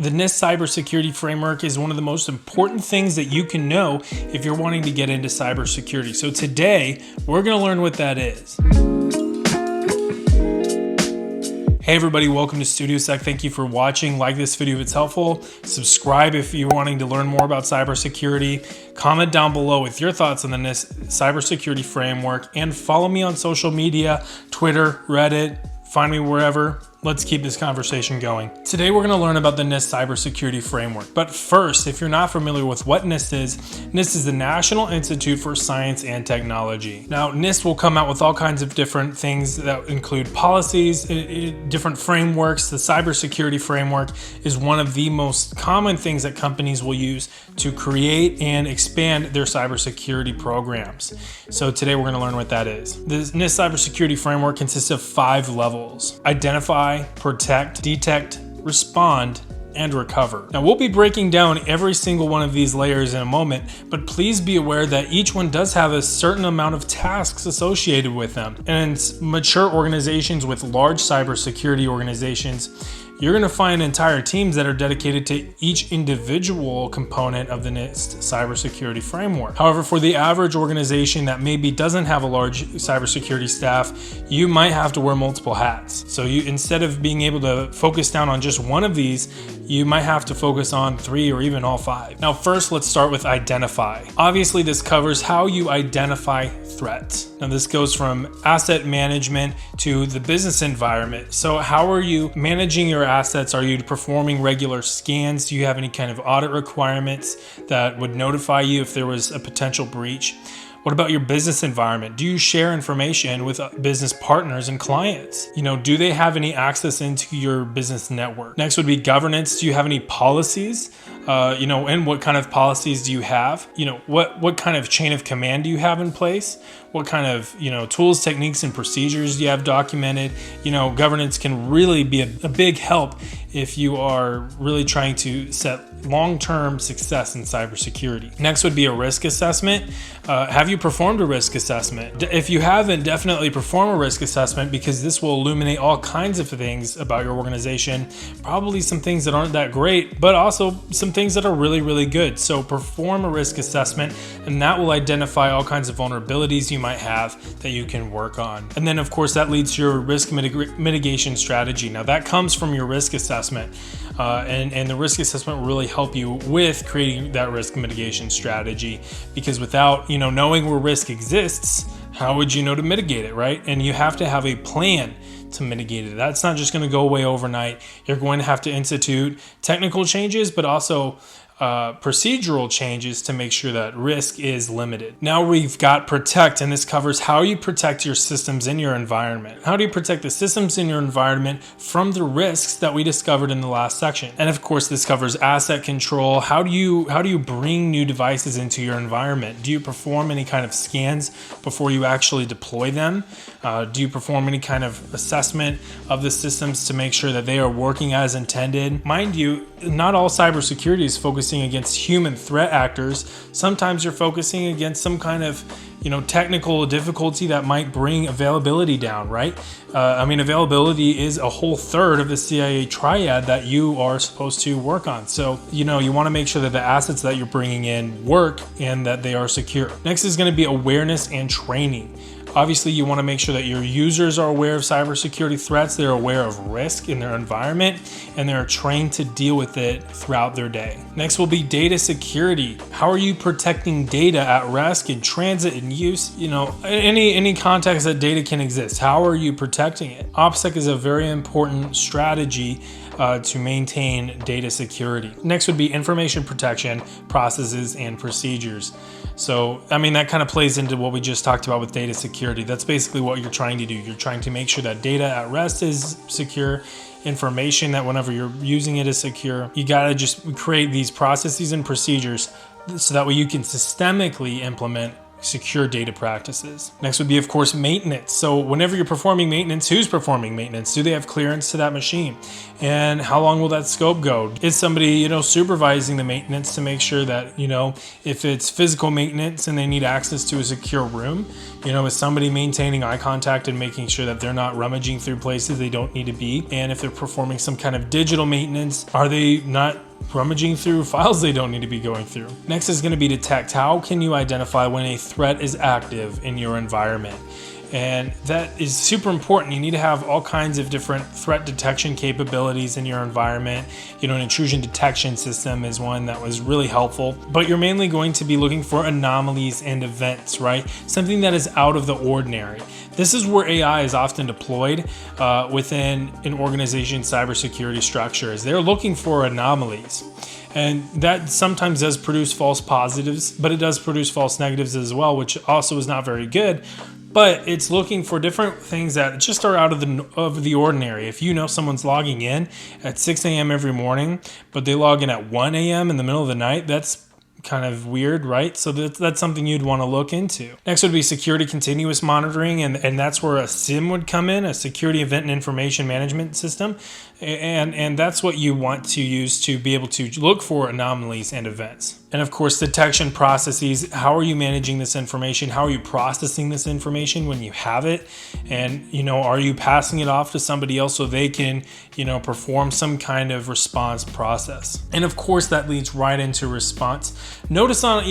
The NIST Cybersecurity Framework is one of the most important things that you can know if you're wanting to get into cybersecurity. So today, we're going to learn what that is. Hey everybody, welcome to StudioSec. Thank you for watching. Like this video if it's helpful. Subscribe if you're wanting to learn more about cybersecurity. Comment down below with your thoughts on the NIST Cybersecurity Framework. And follow me on social media, Twitter, Reddit, find me wherever. Let's keep this conversation going. Today we're going to learn about the NIST Cybersecurity Framework. But first, if you're not familiar with what NIST is the National Institute for Science and Technology. Now, NIST will come out with all kinds of different things that include policies, different frameworks. The cybersecurity framework is one of the most common things that companies will use to create and expand their cybersecurity programs. So today we're going to learn what that is. The NIST Cybersecurity Framework consists of 5 levels: identify, protect, detect, respond, and recover. Now we'll be breaking down every single one of these layers in a moment, but please be aware that each one does have a certain amount of tasks associated with them. And in mature organizations with large cybersecurity organizations, you're going to find entire teams that are dedicated to each individual component of the NIST cybersecurity framework. However, for the average organization that maybe doesn't have a large cybersecurity staff, you might have to wear multiple hats. So instead of being able to focus down on just one of these, you might have to focus on 3 or even all 5. Now, first, let's start with identify. Obviously, this covers how you identify threats. Now, this goes from asset management to the business environment. So how are you managing your assets? Are you performing regular scans? Do you have any kind of audit requirements that would notify you if there was a potential breach? What about your business environment? Do you share information with business partners and clients? Do they have any access into your business network? Next would be governance. Do you have any policies? And what kind of policies do you have? What kind of chain of command do you have in place? What kind of, tools, techniques, and procedures do you have documented? Governance can really be a big help if you are really trying to set long-term success in cybersecurity. Next would be a risk assessment. Have you performed a risk assessment? If you haven't, definitely perform a risk assessment, because this will illuminate all kinds of things about your organization. Probably some things that aren't that great, but also some things that are really, really good. So perform a risk assessment, and that will identify all kinds of vulnerabilities you might have that you can work on. And then of course that leads to your risk mitigation strategy. Now that comes from your risk assessment, and the risk assessment will really help you with creating that risk mitigation strategy, because without knowing where risk exists, how would you know to mitigate it, right? And you have to have a plan to mitigate it. That's not just going to go away overnight. You're going to have to institute technical changes, but also procedural changes to make sure that risk is limited. Now we've got protect, and this covers how you protect your systems in your environment. How do you protect the systems in your environment from the risks that we discovered in the last section? And of course, this covers asset control. How do you bring new devices into your environment? Do you perform any kind of scans before you actually deploy them? Do you perform any kind of assessment of the systems to make sure that they are working as intended? Mind you, not all cybersecurity is focusing against human threat actors. Sometimes you're focusing against some kind of technical difficulty that might bring availability down, right? Availability is a whole third of the CIA triad that you are supposed to work on. So, you want to make sure that the assets that you're bringing in work and that they are secure. Next is going to be awareness and training. Obviously, you want to make sure that your users are aware of cybersecurity threats, they're aware of risk in their environment, and they're trained to deal with it throughout their day. Next will be data security. How are you protecting data at rest, in transit, and use? Any context that data can exist. How are you protecting it? OPSEC is a very important strategy to maintain data security. Next would be information protection, processes, and procedures. So, that kind of plays into what we just talked about with data security. That's basically what you're trying to do. You're trying to make sure that data at rest is secure, information that whenever you're using it is secure. You got to just create these processes and procedures so that way you can systemically implement secure data practices. Next would be, of course, maintenance. So whenever you're performing maintenance, who's performing maintenance? Do they have clearance to that machine? And how long will that scope go? Is somebody, supervising the maintenance to make sure that, if it's physical maintenance and they need access to a secure room, is somebody maintaining eye contact and making sure that they're not rummaging through places they don't need to be? And if they're performing some kind of digital maintenance, are they not rummaging through files they don't need to be going through? Next is going to be detect. How can you identify when a threat is active in your environment? And that is super important. You need to have all kinds of different threat detection capabilities in your environment. An intrusion detection system is one that was really helpful, but you're mainly going to be looking for anomalies and events, right? Something that is out of the ordinary. This is where AI is often deployed within an organization's cybersecurity structures. They're looking for anomalies. And that sometimes does produce false positives, but it does produce false negatives as well, which also is not very good. But it's looking for different things that just are out of the ordinary. If someone's logging in at 6 a.m. every morning, but they log in at 1 a.m. in the middle of the night, that's kind of weird, right? So that's something you'd want to look into. Next would be security continuous monitoring, and that's where a SIM would come in, a security event and information management system. And that's what you want to use to be able to look for anomalies and events. And of course, detection processes. How are you managing this information? How are you processing this information when you have it? And, are you passing it off to somebody else so they can, perform some kind of response process? And of course, that leads right into response. Notice on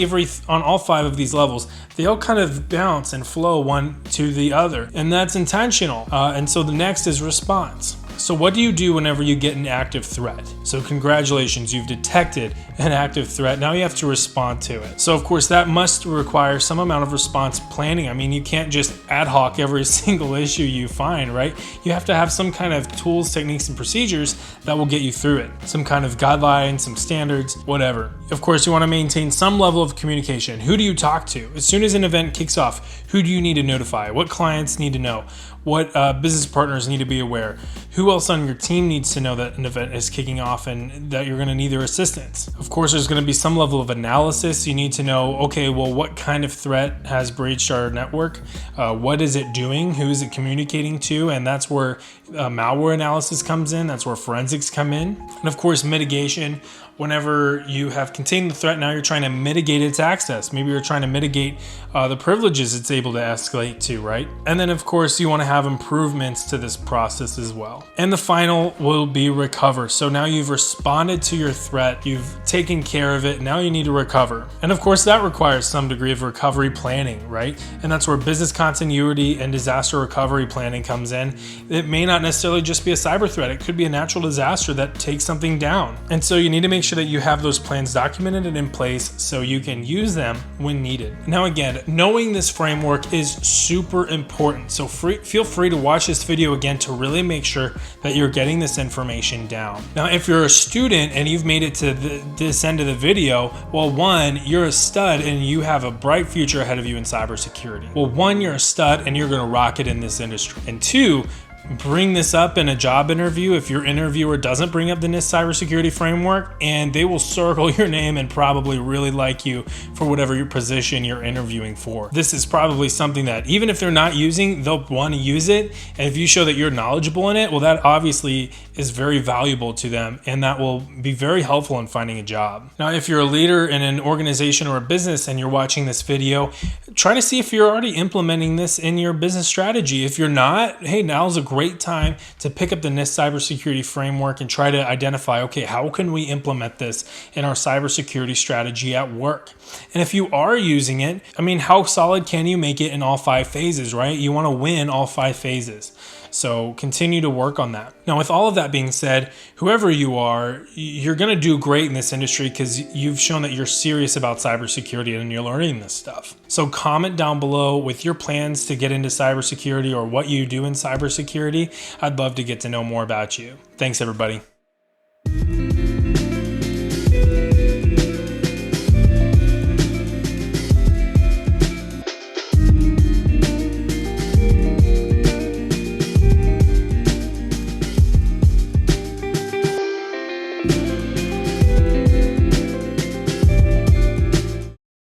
all 5 of these levels, they all kind of bounce and flow one to the other. And that's intentional. And so the next is response. So what do you do whenever you get an active threat? So congratulations, you've detected an active threat. Now you have to respond to it. So of course that must require some amount of response planning. I mean, you can't just ad hoc every single issue you find, right? You have to have some kind of tools, techniques, and procedures that will get you through it. Some kind of guidelines, some standards, whatever. Of course, you want to maintain some level of communication. Who do you talk to? As soon as an event kicks off, who do you need to notify? What clients need to know? What business partners need to be aware? Who else on your team needs to know that an event is kicking off and that you're going to need their assistance? Of course, there's going to be some level of analysis. You need to know, okay, well, what kind of threat has breached our network? What is it doing? Who is it communicating to? And that's where malware analysis comes in. That's where forensics come in. And of course, mitigation. Whenever you have contained the threat, now you're trying to mitigate its access. Maybe you're trying to mitigate the privileges it's able to escalate to, right? And then of course you want to have improvements to this process as well. And the final will be recover. So now you've responded to your threat, you've taken care of it, now you need to recover. And of course that requires some degree of recovery planning, right? And that's where business continuity and disaster recovery planning comes in. It may not necessarily just be a cyber threat, it could be a natural disaster that takes something down. And so you need to make sure that you have those plans documented and in place so you can use them when needed. Now again, knowing this framework is super important, so feel free to watch this video again to really make sure that you're getting this information down. Now if you're a student and you've made it to this end of the video, well, one, you're a stud and you have a bright future ahead of you in cybersecurity. Well, one, you're a stud and you're going to rock it in this industry. And two, bring this up in a job interview if your interviewer doesn't bring up the NIST Cybersecurity Framework, and they will circle your name and probably really like you for whatever your position you're interviewing for. This is probably something that even if they're not using, they'll want to use it. And if you show that you're knowledgeable in it, well, that obviously is very valuable to them, and that will be very helpful in finding a job. Now, if you're a leader in an organization or a business and you're watching this video, try to see if you're already implementing this in your business strategy. If you're not, hey, now's a great time to pick up the NIST Cybersecurity Framework and try to identify, okay, how can we implement this in our cybersecurity strategy at work? And if you are using it, I mean, how solid can you make it in all 5 phases, right? You want to win all 5 phases. So continue to work on that. Now, with all of that being said, whoever you are, you're going to do great in this industry because you've shown that you're serious about cybersecurity and you're learning this stuff. So comment down below with your plans to get into cybersecurity or what you do in cybersecurity. I'd love to get to know more about you. Thanks, everybody.